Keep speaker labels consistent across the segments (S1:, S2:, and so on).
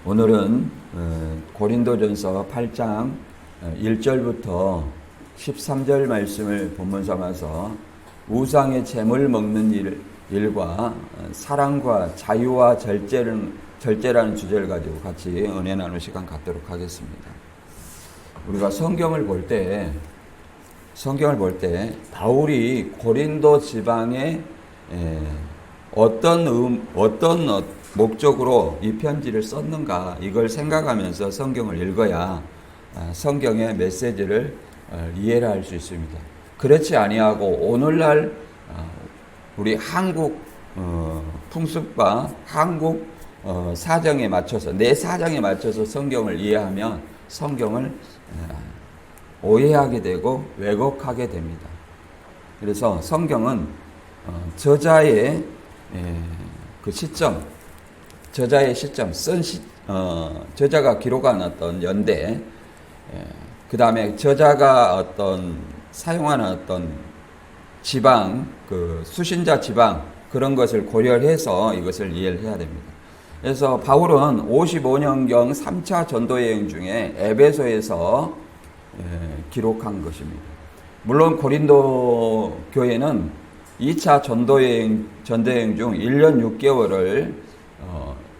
S1: 오늘은 고린도전서 8장 1절부터 13절 말씀을 본문 삼아서 우상의 재물 먹는 일과 사랑과 자유와 절제라는 주제를 가지고 같이 은혜 나누는 시간 갖도록 하겠습니다. 우리가 성경을 볼 때 바울이 고린도 지방에 어떤 목적으로 이 편지를 썼는가 이걸 생각하면서 성경을 읽어야 성경의 메시지를 이해를 할 수 있습니다. 그렇지 아니하고 오늘날 우리 한국 풍습과 한국 사정에 맞춰서 내 사정에 맞춰서 성경을 이해하면 성경을 오해하게 되고 왜곡하게 됩니다. 그래서 성경은 저자의 그 시점, 저자가 기록한 어떤 연대, 그 다음에 저자가 사용하는 어떤 지방, 그 수신자 지방, 그런 것을 고려해서 이것을 이해를 해야 됩니다. 그래서 바울은 55년경 3차 전도여행 중에 에베소에서 기록한 것입니다. 물론 고린도 교회는 2차 전도여행 중 1년 6개월을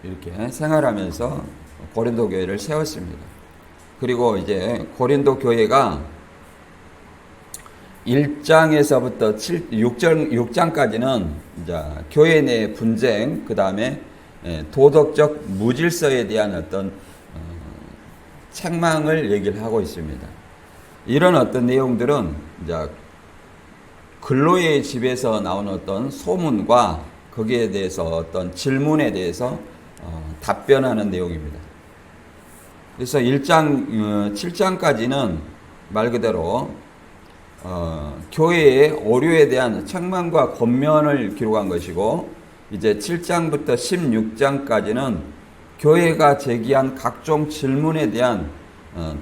S1: 이렇게 생활하면서 고린도 교회를 세웠습니다. 그리고 이제 고린도 교회가 1장에서부터 6장까지는 이제 교회 내 분쟁, 그 다음에 도덕적 무질서에 대한 어떤 책망을 얘기를 하고 있습니다. 이런 어떤 내용들은 이제 근로의 집에서 나온 어떤 소문과 거기에 대해서 어떤 질문에 대해서 답변하는 내용입니다. 그래서 7장까지는 말 그대로 교회의 오류에 대한 책망과 권면을 기록한 것이고, 이제 7장부터 16장까지는 교회가 제기한 각종 질문에 대한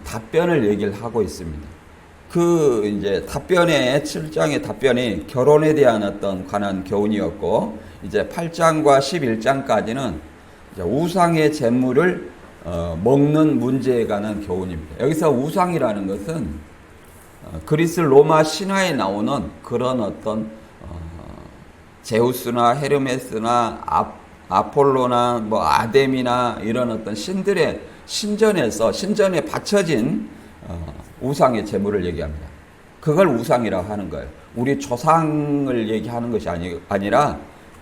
S1: 답변을 얘기를 하고 있습니다. 그 이제 7장의 답변이 결혼에 대한 어떤 관한 교훈이었고, 이제 8장과 11장까지는 이제 우상의 재물을 먹는 문제에 관한 교훈입니다. 여기서 우상이라는 것은 그리스 로마 신화에 나오는 그런 어떤 제우스나 헤르메스나 아폴로나 뭐 아뎀이나 이런 어떤 신들의 신전에 바쳐진 우상의 제물을 얘기합니다. 그걸 우상이라고 하는 거예요. 우리 조상을 얘기하는 것이 아니라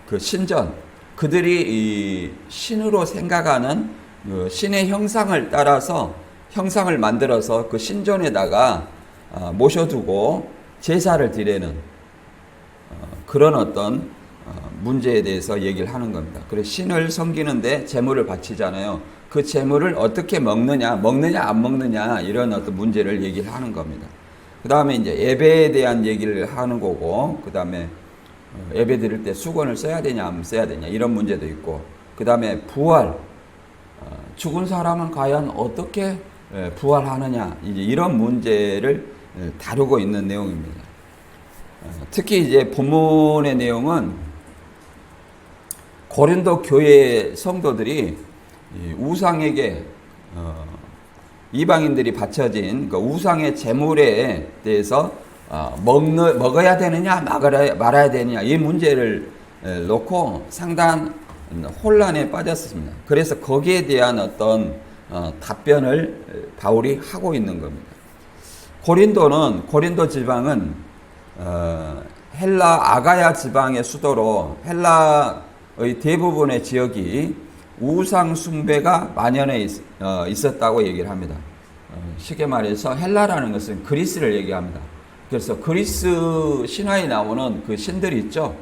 S1: 그 신전, 그들이 이 신으로 생각하는 그 신의 형상을 따라서 형상을 만들어서 그 신전에다가 모셔두고 제사를 드리는 그런 어떤 문제에 대해서 얘기를 하는 겁니다. 그래서 신을 섬기는데 제물을 바치잖아요. 그 제물을 어떻게 먹느냐 안 먹느냐 이런 어떤 문제를 얘기를 하는 겁니다. 그 다음에 이제 예배에 대한 얘기를 하는 거고, 그 다음에 예배 드릴 때 수건을 써야 되냐 안 써야 되냐 이런 문제도 있고, 그 다음에 부활, 죽은 사람은 과연 어떻게 부활하느냐 이제 이런 문제를 다루고 있는 내용입니다. 특히 이제 본문의 내용은 고린도 교회 성도들이 우상에게 이방인들이 바쳐진 그 우상의 제물에 대해서 먹어야 되느냐 말아야 되느냐 이 문제를 놓고 상당한 혼란에 빠졌습니다. 그래서 거기에 대한 어떤 답변을 바울이 하고 있는 겁니다. 고린도 지방은 헬라 아가야 지방의 수도로 헬라의 대부분의 지역이 우상 숭배가 만연해 있었다고 얘기를 합니다. 쉽게 말해서 헬라라는 것은 그리스를 얘기합니다. 그래서 그리스 신화에 나오는 그 신들이 있죠.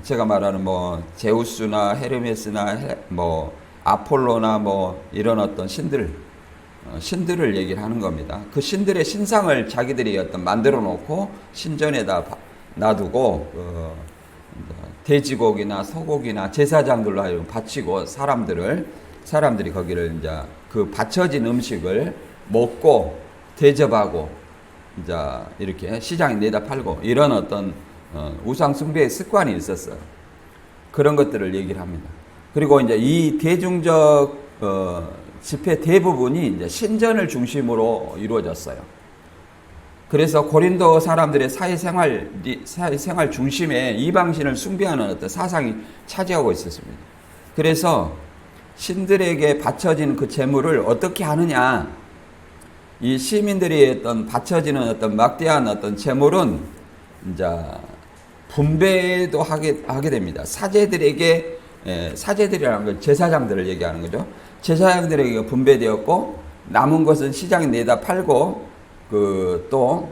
S1: 제가 말하는 뭐 제우스나 헤르메스나 뭐 아폴로나 뭐 이런 어떤 신들을 얘기를 하는 겁니다. 그 신들의 신상을 자기들이 어떤 만들어 놓고 신전에다 놔두고 돼지고기나 소고기나 제사장들로 하여금 바치고 사람들이 거기를 이제 그 바쳐진 음식을 먹고 대접하고 이제 이렇게 시장에 내다 팔고 이런 어떤 우상 숭배의 습관이 있었어요. 그런 것들을 얘기를 합니다. 그리고 이제 이 대중적 집회 대부분이 이제 신전을 중심으로 이루어졌어요. 그래서 고린도 사람들의 사회생활 중심에 이방신을 숭배하는 어떤 사상이 차지하고 있었습니다. 그래서 신들에게 바쳐진 그 제물을 어떻게 하느냐, 이 시민들이 어떤 바쳐지는 어떤 막대한 어떤 제물은 이제 분배도 하게 됩니다. 사제들이라는 건 제사장들을 얘기하는 거죠. 제사장들에게 분배되었고, 남은 것은 시장에 내다 팔고, 또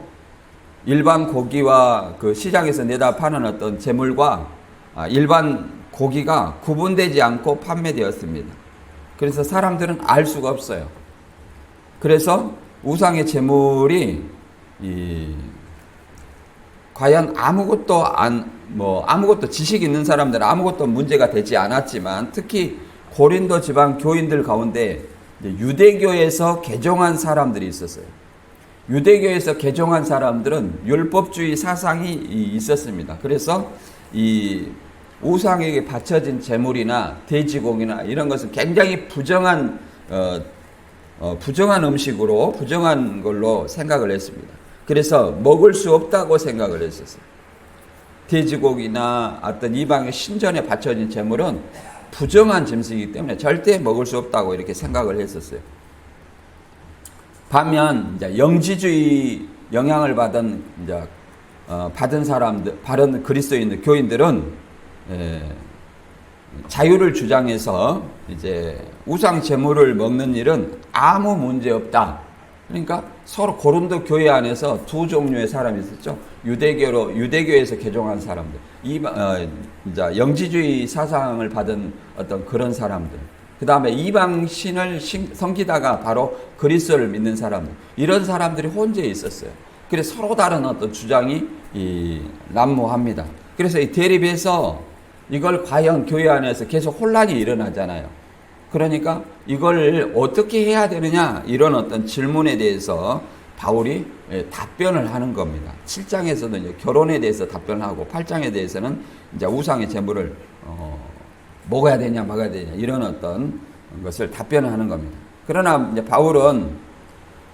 S1: 일반 고기와 그 시장에서 내다 파는 어떤 제물과 일반 고기가 구분되지 않고 판매되었습니다. 그래서 사람들은 알 수가 없어요. 그래서 우상의 제물이 과연 아무것도 지식 있는 사람들은 아무것도 문제가 되지 않았지만, 특히 고린도 지방 교인들 가운데 유대교에서 개종한 사람들이 있었어요. 유대교에서 개종한 사람들은 율법주의 사상이 있었습니다. 그래서 이 우상에게 바쳐진 제물이나 돼지고기나 이런 것은 굉장히 부정한 음식으로, 부정한 걸로 생각을 했습니다. 그래서 먹을 수 없다고 생각을 했었어요. 돼지고기나 어떤 이방의 신전에 바쳐진 제물은 부정한 짐승이기 때문에 절대 먹을 수 없다고 이렇게 생각을 했었어요. 반면 이제 영지주의 영향을 받은 사람들, 바른 그리스도인 교인들은 자유를 주장해서 이제 우상 제물을 먹는 일은 아무 문제 없다. 그러니까 서로 고린도 교회 안에서 두 종류의 사람이 있었죠. 유대교에서 개종한 사람들, 이제 영지주의 사상을 받은 어떤 그런 사람들, 그 다음에 이방 신을 섬기다가 바로 그리스도를 믿는 사람들, 이런 사람들이 혼재해 있었어요. 그래서 서로 다른 어떤 주장이 난무합니다. 그래서 이 대립에서 이걸 과연 교회 안에서 계속 혼란이 일어나잖아요. 그러니까 이걸 어떻게 해야 되느냐, 이런 어떤 질문에 대해서 바울이 답변을 하는 겁니다. 7장에서는 이제 결혼에 대해서 답변을 하고, 8장에 대해서는 이제 우상의 제물을 먹어야 되냐 말아야 되냐 이런 어떤 것을 답변을 하는 겁니다. 그러나 이제 바울은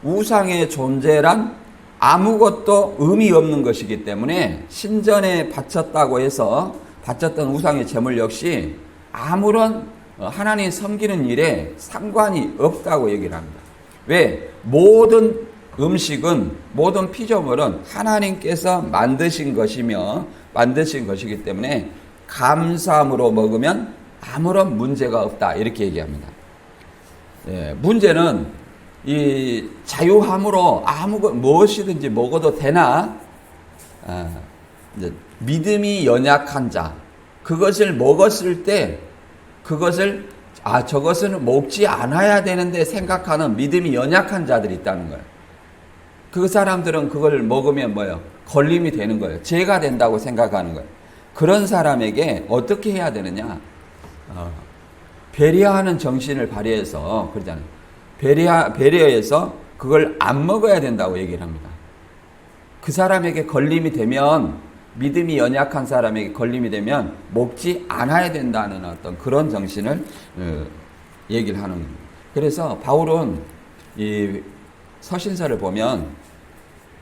S1: 우상의 존재란 아무것도 의미 없는 것이기 때문에 신전에 바쳤다고 해서 바쳤던 우상의 제물 역시 아무런 하나님 섬기는 일에 상관이 없다고 얘기를 합니다. 왜? 모든 음식은, 모든 피조물은 하나님께서 만드신 것이기 때문에 감사함으로 먹으면 아무런 문제가 없다, 이렇게 얘기합니다. 문제는 이 자유함으로 무엇이든지 먹어도 되나, 이제 믿음이 연약한 자, 그것을 먹었을 때 그것을 저것은 먹지 않아야 되는데 생각하는 믿음이 연약한 자들이 있다는 거예요. 그 사람들은 그걸 먹으면 뭐예요? 걸림이 되는 거예요. 죄가 된다고 생각하는 거예요. 그런 사람에게 어떻게 해야 되느냐? 배려하는 정신을 발휘해서, 그러잖아요. 배려해서 그걸 안 먹어야 된다고 얘기를 합니다. 그 사람에게 걸림이 되면, 믿음이 연약한 사람에게 걸림이 되면 먹지 않아야 된다는 어떤 그런 정신을 얘기를 하는 겁니다. 그래서 바울은 이 서신서를 보면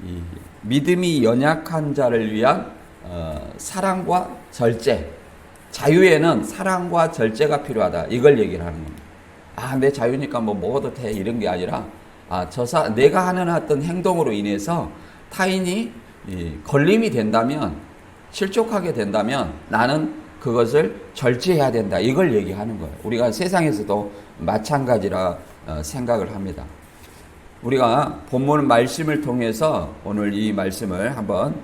S1: 이 믿음이 연약한 자를 위한 사랑과 절제, 자유에는 사랑과 절제가 필요하다, 이걸 얘기를 하는 겁니다. 내 자유니까 뭐 먹어도 돼, 이런 게 아니라 내가 하는 어떤 행동으로 인해서 타인이 걸림이 된다면, 실족하게 된다면 나는 그것을 절제해야 된다, 이걸 얘기하는 거예요. 우리가 세상에서도 마찬가지라 생각을 합니다. 우리가 본문 말씀을 통해서 오늘 이 말씀을 한번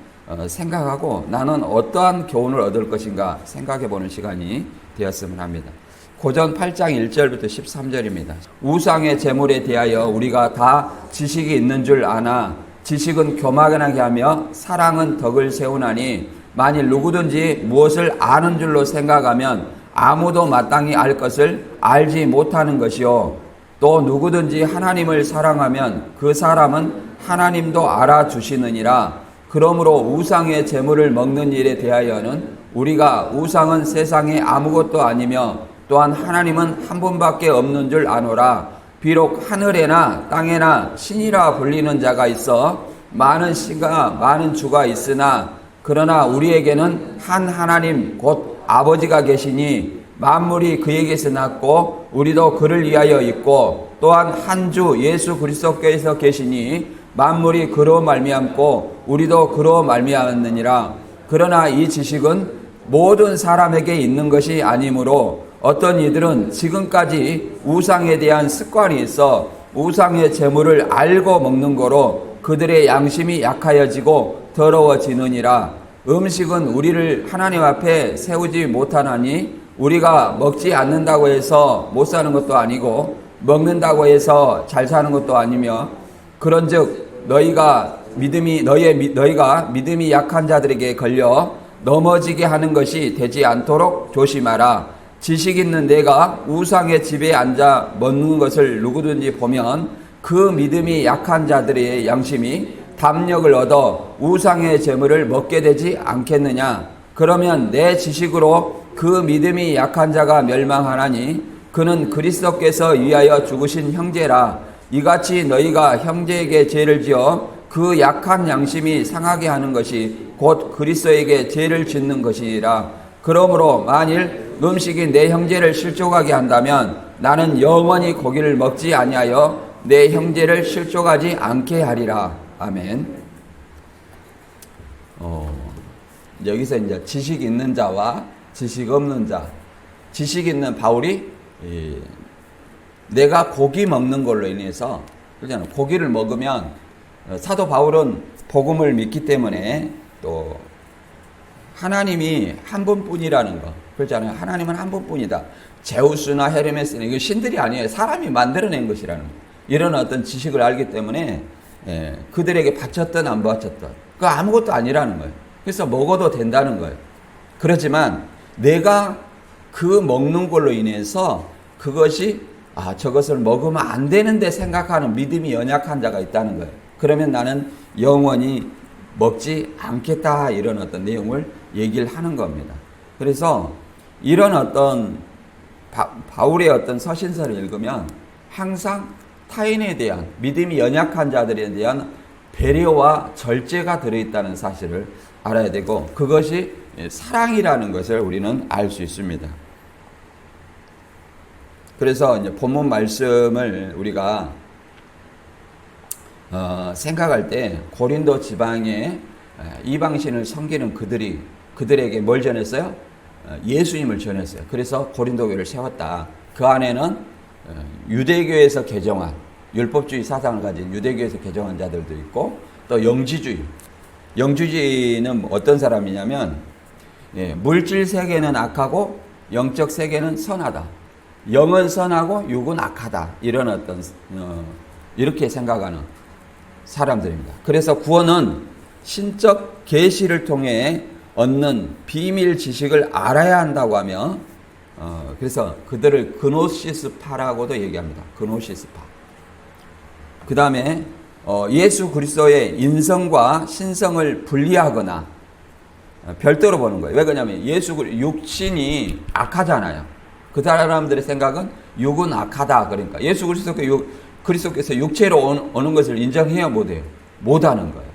S1: 생각하고 나는 어떠한 교훈을 얻을 것인가 생각해 보는 시간이 되었으면 합니다. 고전 8장 1절부터 13절입니다. 우상의 제물에 대하여 우리가 다 지식이 있는 줄 아나 지식은 교만하게 하며 사랑은 덕을 세우나니 만일 누구든지 무엇을 아는 줄로 생각하면 아무도 마땅히 알 것을 알지 못하는 것이요, 또 누구든지 하나님을 사랑하면 그 사람은 하나님도 알아주시느니라. 그러므로 우상의 제물을 먹는 일에 대하여는 우리가 우상은 세상에 아무것도 아니며 또한 하나님은 한 분밖에 없는 줄 아노라. 비록 하늘에나 땅에나 신이라 불리는 자가 있어 많은 신과 많은 주가 있으나 그러나 우리에게는 한 하나님 곧 아버지가 계시니 만물이 그에게서 났고 우리도 그를 위하여 있고 또한 한 주 예수 그리스도께서 계시니 만물이 그로 말미암고 우리도 그로 말미암았느니라. 그러나 이 지식은 모든 사람에게 있는 것이 아니므로 어떤 이들은 지금까지 우상에 대한 습관이 있어 우상의 재물을 알고 먹는 거로 그들의 양심이 약하여지고 더러워지느니라. 음식은 우리를 하나님 앞에 세우지 못하나니 우리가 먹지 않는다고 해서 못 사는 것도 아니고 먹는다고 해서 잘 사는 것도 아니며 그런즉 너희가 믿음이 약한 자들에게 걸려 넘어지게 하는 것이 되지 않도록 조심하라. 지식 있는 내가 우상의 집에 앉아 먹는 것을 누구든지 보면 그 믿음이 약한 자들의 양심이 담력을 얻어 우상의 재물을 먹게 되지 않겠느냐. 그러면 내 지식으로 그 믿음이 약한 자가 멸망하나니 그는 그리스도께서 위하여 죽으신 형제라. 이같이 너희가 형제에게 죄를 지어 그 약한 양심이 상하게 하는 것이 곧 그리스도에게 죄를 짓는 것이라. 그러므로 만일 음식이 내 형제를 실족하게 한다면 나는 영원히 고기를 먹지 아니하여 내 형제를 실족하지 않게 하리라. 아멘. 여기서 이제 지식 있는 자와 지식 없는 자. 지식 있는 바울이 내가 고기 먹는 걸로 인해서 그렇잖아요. 고기를 먹으면 사도 바울은 복음을 믿기 때문에 또 하나님이 한 분뿐이라는 거 그렇잖아요. 하나님은 한 분뿐이다. 제우스나 헤르메스는 이거 신들이 아니에요. 사람이 만들어낸 것이라는 거. 이런 어떤 지식을 알기 때문에 그들에게 바쳤든 안 바쳤든 그거 아무것도 아니라는 거예요. 그래서 먹어도 된다는 거예요. 그렇지만 내가 그 먹는 걸로 인해서 그것이 저것을 먹으면 안 되는데 생각하는 믿음이 연약한 자가 있다는 거예요. 그러면 나는 영원히 먹지 않겠다 이런 어떤 내용을 얘기를 하는 겁니다. 그래서 이런 어떤 바울의 어떤 서신서를 읽으면 항상 타인에 대한 믿음이 연약한 자들에 대한 배려와 절제가 들어있다는 사실을 알아야 되고 그것이 사랑이라는 것을 우리는 알 수 있습니다. 그래서 이제 본문 말씀을 우리가 생각할 때 고린도 지방에 이방신을 섬기는 그들에게 뭘 전했어요? 예수님을 전했어요. 그래서 고린도 교회를 세웠다. 그 안에는 유대교에서 개정한 율법주의 사상을 가진 유대교에서 개정한 자들도 있고 또 영주주의는 어떤 사람이냐면 물질 세계는 악하고 영적 세계는 선하다. 영은 선하고 육은 악하다. 이런 어떤 이렇게 생각하는 사람들입니다. 그래서 구원은 신적 계시를 통해 얻는 비밀 지식을 알아야 한다고 하며 그래서 그들을 그노시스파라고도 얘기합니다. 그노시스파. 그 다음에 예수 그리스도의 인성과 신성을 분리하거나 별도로 보는 거예요. 왜 그러냐면 육신이 악하잖아요. 그 사람들의 생각은 육은 악하다. 그러니까 예수 그리스도께서 육체로 오는 것을 인정해야 못해요. 못하는 거예요.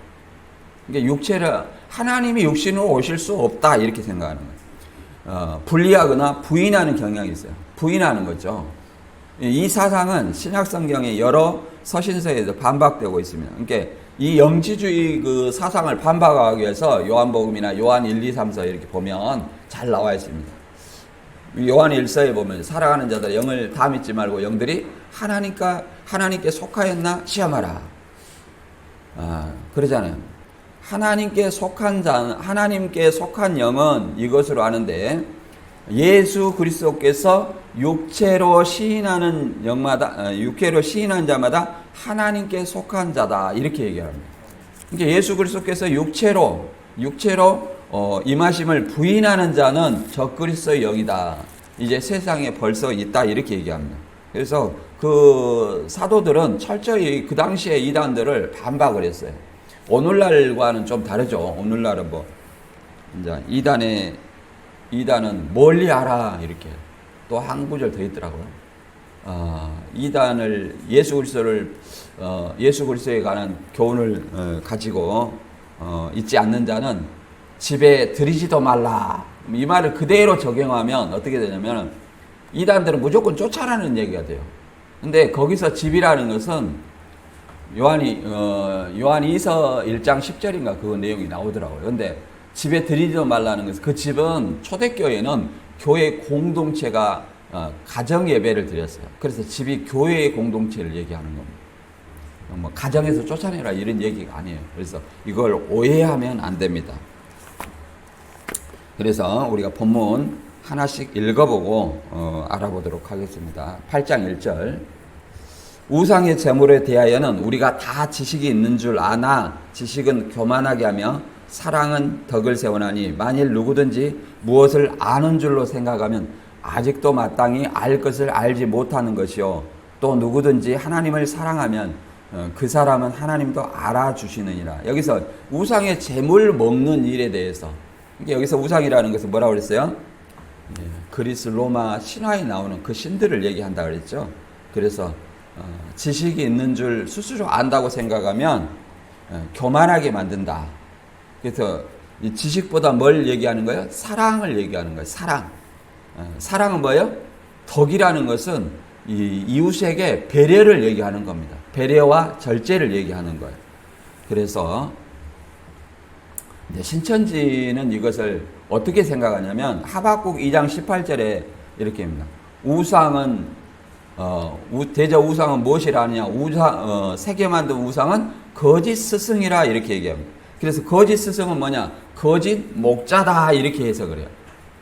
S1: 그러니까 하나님이 육신으로 오실 수 없다 이렇게 생각하는 거예요. 분리하거나 부인하는 경향이 있어요. 부인하는 거죠. 이 사상은 신약성경의 여러 서신서에도 반박되고 있습니다. 그러니까 이 영지주의 그 사상을 반박하기 위해서 요한복음이나 요한 1, 2, 3서 이렇게 보면 잘 나와 있습니다. 요한 1서에 보면 살아가는 자들 영을 다 믿지 말고 영들이 하나님께 속하였나 시험하라. 그러잖아요. 하나님께 속한 영은 이것으로 아는데 예수 그리스도께서 육체로 시인하는 자마다 하나님께 속한 자다 이렇게 얘기합니다. 그러니까 예수 그리스도께서 육체로 임하심을 부인하는 자는 적그리스도의 영이다. 이제 세상에 벌써 있다 이렇게 얘기합니다. 그래서 그 사도들은 철저히 그 당시에 이단들을 반박을 했어요. 오늘날과는 좀 다르죠. 오늘날은 이제 이단은 멀리 하라 이렇게 또 한 구절 더 있더라고요. 이단을 예수 그리스도에 관한 교훈을 가지고 있지 않는 자는 집에 들이지도 말라. 이 말을 그대로 적용하면 어떻게 되냐면 이단들은 무조건 쫓아라는 얘기가 돼요. 근데 거기서 집이라는 것은 요한이서 1장 10절인가 그 내용이 나오더라고요. 근데 집에 들이지도 말라는 것은 그 집은 초대교회는 교회 공동체가 가정 예배를 드렸어요. 그래서 집이 교회의 공동체를 얘기하는 겁니다. 뭐 가정에서 쫓아내라 이런 얘기가 아니에요. 그래서 이걸 오해하면 안 됩니다. 그래서 우리가 본문 하나씩 읽어보고 알아보도록 하겠습니다. 8장 1절. 우상의 제물에 대하여는 우리가 다 지식이 있는 줄 아나 지식은 교만하게 하며 사랑은 덕을 세우나니 만일 누구든지 무엇을 아는 줄로 생각하면 아직도 마땅히 알 것을 알지 못하는 것이요 또 누구든지 하나님을 사랑하면 그 사람은 하나님도 알아주시느니라. 여기서 우상의 제물 먹는 일에 대해서 여기서 우상이라는 것은 뭐라고 그랬어요? 그리스 로마 신화에 나오는 그 신들을 얘기한다 그랬죠. 그래서 지식이 있는 줄 스스로 안다고 생각하면 교만하게 만든다. 그래서 이 지식보다 뭘 얘기하는 거예요? 사랑을 얘기하는 거예요. 사랑. 사랑은 뭐예요? 덕이라는 것은 이웃에게 배려를 얘기하는 겁니다. 배려와 절제를 얘기하는 거예요. 그래서 이제 신천지는 이것을 어떻게 생각하냐면 하박국 2장 18절에 이렇게 합니다. 우상은 대저 우상은 무엇이라 하느냐? 세계 만든 우상은 거짓 스승이라 이렇게 얘기합니다. 그래서 거짓 스승은 뭐냐? 거짓 목자다 이렇게 해석을 해요.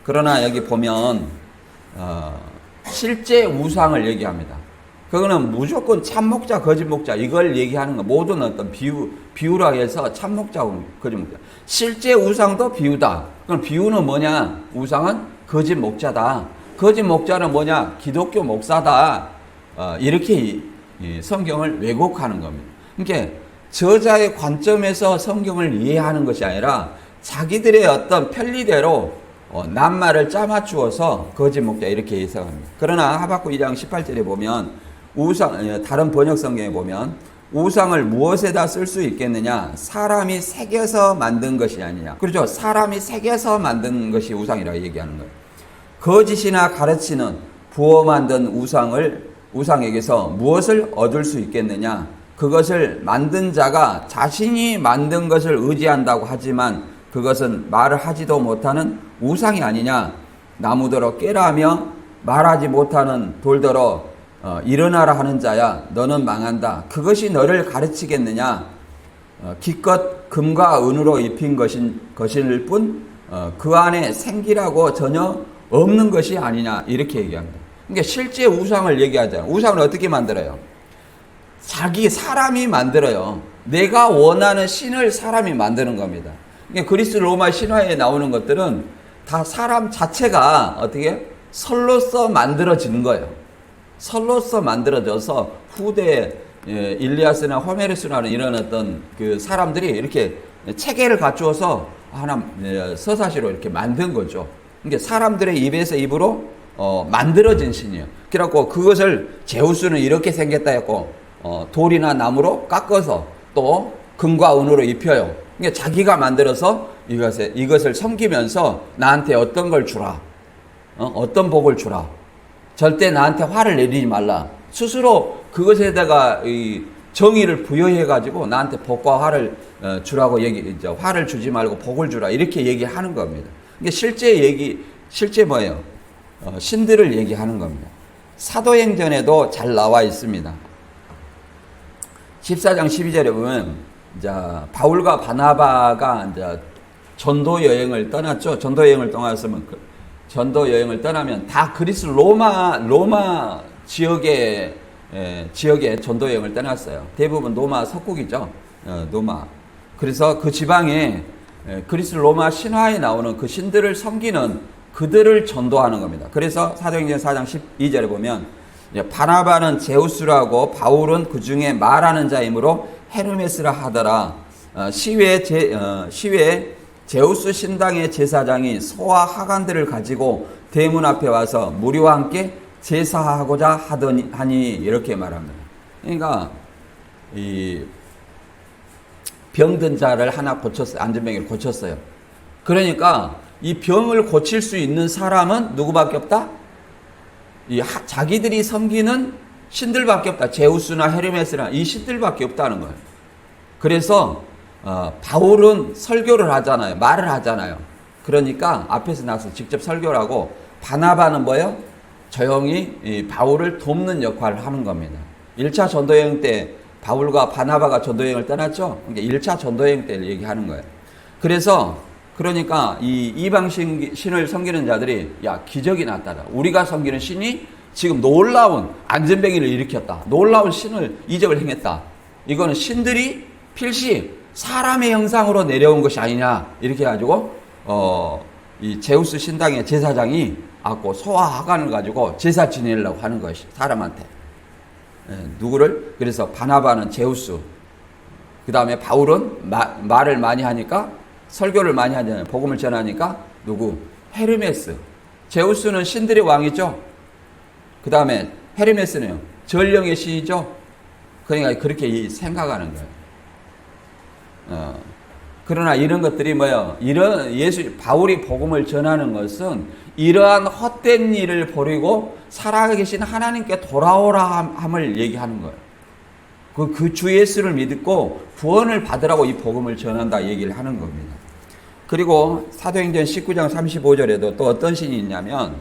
S1: 그러나 여기 보면 실제 우상을 얘기합니다. 그거는 무조건 참목자, 거짓 목자 이걸 얘기하는 거. 모든 어떤 비유라 해서 참목자, 거짓 목자. 실제 우상도 비유다. 그럼 비유는 뭐냐? 우상은 거짓 목자다. 거짓 목자는 뭐냐? 기독교 목사다. 이렇게 성경을 왜곡하는 겁니다. 그러니까 저자의 관점에서 성경을 이해하는 것이 아니라 자기들의 어떤 편리대로 낱말을 짜맞추어서 거짓 목자 이렇게 해석합니다. 그러나 하박국 2장 18절에 보면 다른 번역 성경에 보면 우상을 무엇에다 쓸 수 있겠느냐? 사람이 새겨서 만든 것이 아니냐. 그렇죠? 사람이 새겨서 만든 것이 우상이라고 얘기하는 거예요. 거짓이나 가르치는 부어 만든 우상에게서 무엇을 얻을 수 있겠느냐? 그것을 만든 자가 자신이 만든 것을 의지한다고 하지만 그것은 말을 하지도 못하는 우상이 아니냐. 나무더러 깨라며 말하지 못하는 돌더러 일어나라 하는 자야 너는 망한다. 그것이 너를 가르치겠느냐. 기껏 금과 은으로 입힌 것일 뿐 그 안에 생기라고 전혀 없는 것이 아니냐. 이렇게 얘기합니다. 그러니까 실제 우상을 얘기하잖아요. 우상을 어떻게 만들어요? 사람이 만들어요. 내가 원하는 신을 사람이 만드는 겁니다. 그러니까 그리스 로마 신화에 나오는 것들은 다 사람 자체가 어떻게 설로서 만들어지는 거예요. 설로서 만들어져서 후대 일리아스나 호메르스라는 이런 어떤 그 사람들이 이렇게 체계를 갖추어서 하나 서사시로 이렇게 만든 거죠. 그러니까 사람들의 입에서 입으로 만들어진 신이에요. 그래갖고 그것을 제우스는 이렇게 생겼다 했고 돌이나 나무로 깎아서 또 금과 은으로 입혀요. 그러니까 자기가 만들어서 이것을 섬기면서 나한테 어떤 걸 주라. 어떤 복을 주라. 절대 나한테 화를 내리지 말라. 스스로 그것에다가 이 정의를 부여해가지고 나한테 복과 화를 주라고 화를 주지 말고 복을 주라. 이렇게 얘기하는 겁니다. 그러니까 실제 뭐예요? 신들을 얘기하는 겁니다. 사도행전에도 잘 나와 있습니다. 14장 12절에 보면 이제 바울과 바나바가 이제 전도 여행을 떠났죠. 전도 여행을 떠나면 다 그리스 로마 지역에 전도 여행을 떠났어요. 대부분 로마 석국이죠. 로마. 그래서 그 지방에 그리스 로마 신화에 나오는 그 신들을 섬기는 그들을 전도하는 겁니다. 그래서 사도행전 4장 12절에 보면 바나바는 제우스라고 바울은 그 중에 말하는 자이므로 헤르메스라 하더라. 시외 제우스 신당의 제사장이 소와 하관들을 가지고 대문 앞에 와서 무리와 함께 제사하고자 하니 이렇게 말합니다. 그러니까 이 병든 자를 하나 고쳤어요. 안전병이를 고쳤어요. 그러니까 이 병을 고칠 수 있는 사람은 누구밖에 없다? 자기들이 섬기는 신들밖에 없다. 제우스나 헤르메스나 이 신들밖에 없다는 거예요. 그래서 바울은 설교를 하잖아요. 말을 하잖아요. 그러니까 앞에서 나서 직접 설교를 하고, 바나바는 뭐예요? 조용히 이 바울을 돕는 역할을 하는 겁니다. 1차 전도여행 때 바울과 바나바가 전도여행을 떠났죠. 그러니까 1차 전도여행 때를 얘기하는 거예요. 그러니까 이 이방 신을 섬기는 자들이, 야, 기적이 났다. 우리가 섬기는 신이 지금 놀라운 안전병기를 일으켰다. 놀라운 신을 이적을 행했다. 이거는 신들이 필시 사람의 형상으로 내려온 것이 아니냐, 이렇게 해가지고 이 제우스 신당의 제사장이 소와 하관을 가지고 제사 지내려고 하는 것이, 사람한테. 누구를? 그래서 바나바는 제우스, 그 다음에 바울은 말을 많이 하니까, 설교를 많이 하잖아요. 복음을 전하니까 누구? 헤르메스. 제우스는 신들의 왕이죠. 그 다음에 헤르메스는요, 전령의 신이죠. 그러니까 그렇게 생각하는 거예요. 그러나 이런 것들이 뭐예요? 바울이 복음을 전하는 것은 이러한 헛된 일을 버리고 살아계신 하나님께 돌아오라 함을 얘기하는 거예요. 그 주 예수를 믿고 구원을 받으라고 이 복음을 전한다 얘기를 하는 겁니다. 그리고 사도행전 19장 35절에도 또 어떤 신이 있냐면,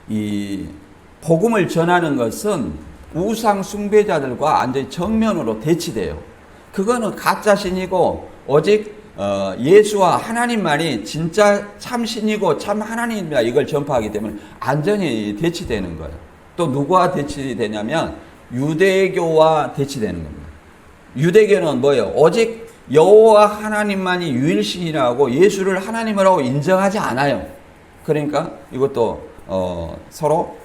S1: 이 복음을 전하는 것은 우상 숭배자들과 완전히 정면으로 대치돼요. 그거는 가짜 신이고 오직 예수와 하나님만이 진짜 참 신이고 참 하나님이다, 이걸 전파하기 때문에 완전히 대치되는 거예요. 또 누구와 대치되냐면 유대교와 대치되는 겁니다. 유대교는 뭐예요? 오직 여호와 하나님만이 유일신이라고 예수를 하나님이라고 인정하지 않아요. 그러니까 이것도 서로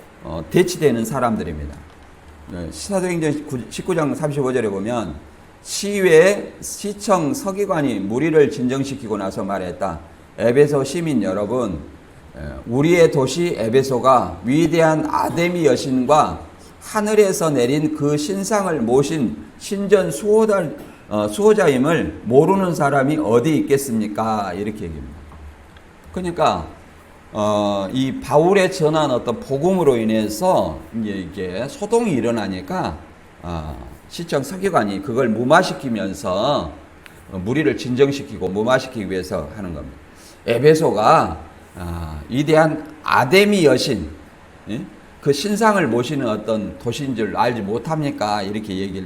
S1: 대치되는 사람들입니다. 사도행전 19장 35절에 보면, 시청 서기관이 무리를 진정시키고 나서 말했다. 에베소 시민 여러분, 우리의 도시 에베소가 위대한 아데미 여신과 하늘에서 내린 그 신상을 모신 신전 수호자임을 모르는 사람이 어디 있겠습니까? 이렇게 얘기합니다. 그러니까 이 바울의 전한 어떤 복음으로 인해서 이게 소동이 일어나니까 시청 서기관이 그걸 무마시키면서 무리를 진정시키고 무마시키기 위해서 하는 겁니다. 에베소가 위대한 아데미 여신, 그 신상을 모시는 어떤 도시인 줄 알지 못합니까? 이렇게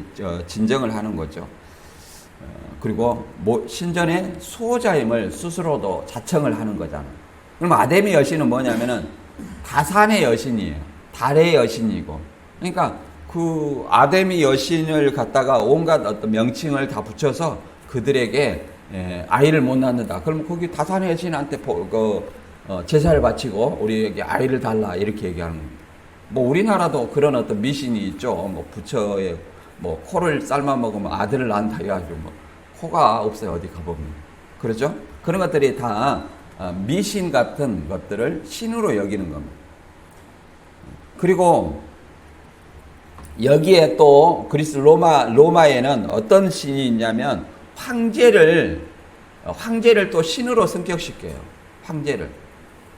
S1: 진정을 하는 거죠. 그리고 신전의 수호자임을 스스로도 자청을 하는 거잖아요. 그럼 아데미 여신은 뭐냐면은 다산의 여신이에요. 달의 여신이고. 그러니까 그 아데미 여신을 갖다가 온갖 어떤 명칭을 다 붙여서 그들에게 아이를 못 낳는다. 그럼 거기 다산의 여신한테 제사를 바치고 우리에게 아이를 달라, 이렇게 얘기하는 겁니다. 우리나라도 그런 어떤 미신이 있죠. 부처에 코를 삶아 먹으면 아들을 낳는다 해가지고 코가 없어요, 어디 가보면. 그렇죠? 그런 것들이 다 미신 같은 것들을 신으로 여기는 겁니다. 그리고 여기에 또 그리스 로마에는 어떤 신이 있냐면 황제를 또 신으로 성격시켜요. 황제를.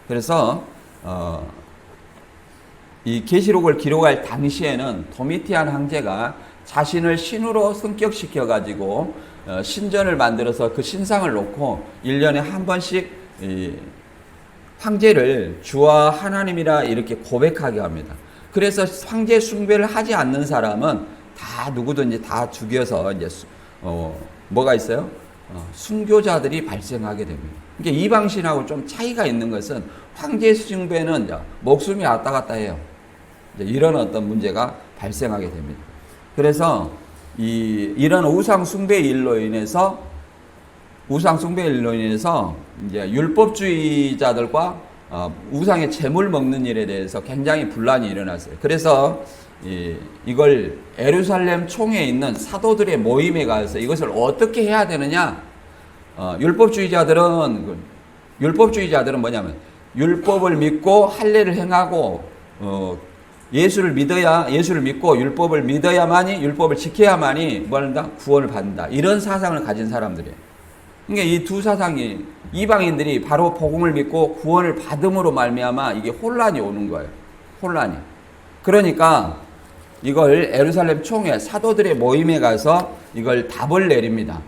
S1: 그래서 이 계시록을 기록할 당시에는 도미티안 황제가 자신을 신으로 성격시켜 가지고 신전을 만들어서 그 신상을 놓고 1년에 한 번씩 이 황제를 주와 하나님이라 이렇게 고백하게 합니다. 그래서 황제 숭배를 하지 않는 사람은 다 누구든지 다 죽여서 이제 뭐가 있어요? 순교자들이 발생하게 됩니다. 그러니까 이방신하고 좀 차이가 있는 것은 황제 숭배는 목숨이 왔다 갔다 해요. 이런 어떤 문제가 발생하게 됩니다. 그래서 이런 우상 숭배의 일로 인해서 이제 율법주의자들과 우상의 재물 먹는 일에 대해서 굉장히 분란이 일어났어요. 그래서 이걸 예루살렘 총에 있는 사도들의 모임에 가서 이것을 어떻게 해야 되느냐? 율법주의자들은 뭐냐면 율법을 믿고 할례를 행하고 예수를 믿고 율법을 믿어야만이, 율법을 지켜야만이 뭐 한다? 구원을 받는다. 이런 사상을 가진 사람들이에요. 그러니까 이 두 사상이, 이방인들이 바로 복음을 믿고 구원을 받음으로 말미암아 이게 혼란이 오는 거예요. 혼란이. 그러니까 이걸 예루살렘 총회 사도들의 모임에 가서 이걸 답을 내립니다.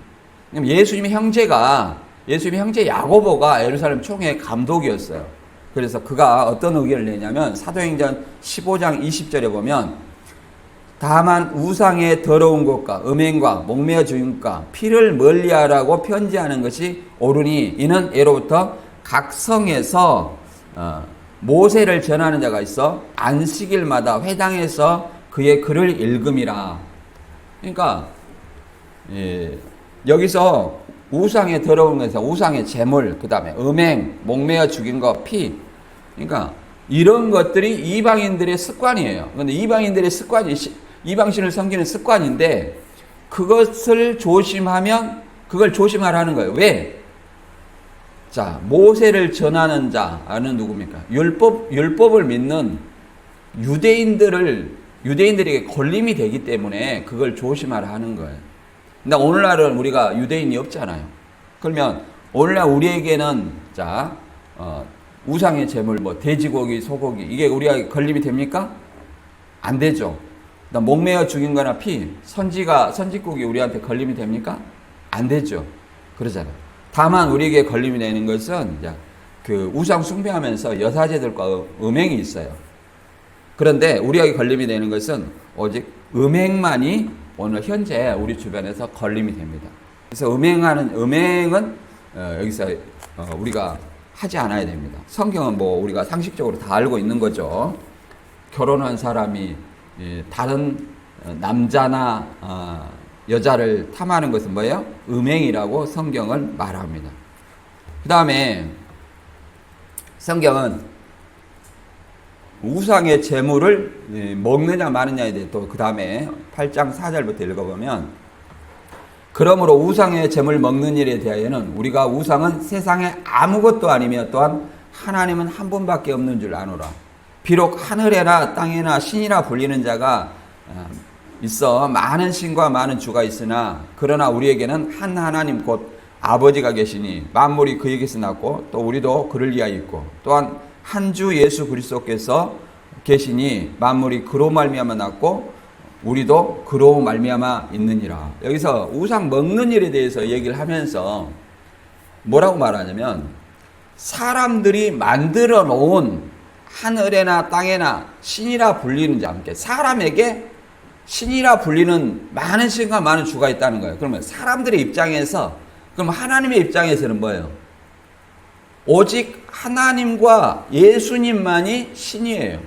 S1: 예수님의 형제 야고보가 예루살렘 총회의 감독이었어요. 그래서 그가 어떤 의견을 내냐면 사도행전 15장 20절에 보면, 다만 우상의 더러운 것과 음행과 목매어 죽임과 피를 멀리하라고 편지하는 것이 옳으니 이는 예로부터 각 성에서 모세를 전하는 자가 있어 안식일마다 회당에서 그의 글을 읽음이라. 그러니까 여기서 우상의 더러운 것에서 우상의 제물, 그 다음에 음행, 목매어 죽인 것, 피, 그러니까 이런 것들이 이방인들의 습관이에요. 그런데 이방인들의 습관이 이방신을 섬기는 습관인데, 그것을 조심하면 그걸 조심하라는 거예요. 왜? 자, 모세를 전하는 자는 누굽니까? 율법을 믿는 유대인들에게 걸림이 되기 때문에 그걸 조심하라 하는 거예요. 근데 오늘날은 우리가 유대인이 없잖아요. 그러면 오늘날 우리에게는 우상의 제물, 뭐 돼지고기, 소고기, 이게 우리가 걸림이 됩니까? 안 되죠. 목매어 죽인 거나 피, 선지국이 우리한테 걸림이 됩니까? 안 되죠. 그러잖아요. 다만 우리에게 걸림이 되는 것은 그 우상 숭배하면서 여사제들과 음행이 있어요. 그런데 우리에게 걸림이 되는 것은 오직 음행만이 오늘 현재 우리 주변에서 걸림이 됩니다. 그래서 음행은 여기서 우리가 하지 않아야 됩니다. 성경은 뭐 우리가 상식적으로 다 알고 있는 거죠. 결혼한 사람이 다른 남자나 여자를 탐하는 것은 뭐예요? 음행이라고 성경은 말합니다. 그 다음에 성경은 우상의 제물을 먹느냐 마느냐에 대해 또 그 다음에 8장 4절부터 읽어보면, 그러므로 우상의 제물 먹는 일에 대하여는 우리가 우상은 세상에 아무것도 아니며 또한 하나님은 한 분밖에 없는 줄 아노라. 비록 하늘에나 땅에나 신이라 불리는 자가 있어 많은 신과 많은 주가 있으나, 그러나 우리에게는 한 하나님 곧 아버지가 계시니 만물이 그에게서 났고 또 우리도 그를 위하여 있고, 또한 한 주 예수 그리스도께서 계시니 만물이 그로 말미암아 났고 우리도 그로 말미암아 있느니라. 여기서 우상 먹는 일에 대해서 얘기를 하면서 뭐라고 말하냐면, 사람들이 만들어 놓은 하늘에나 땅에나 신이라 불리는 자, 함께 사람에게 신이라 불리는 많은 신과 많은 주가 있다는 거예요. 그러면 사람들의 입장에서, 그럼 하나님의 입장에서는 뭐예요? 오직 하나님과 예수님만이 신이에요.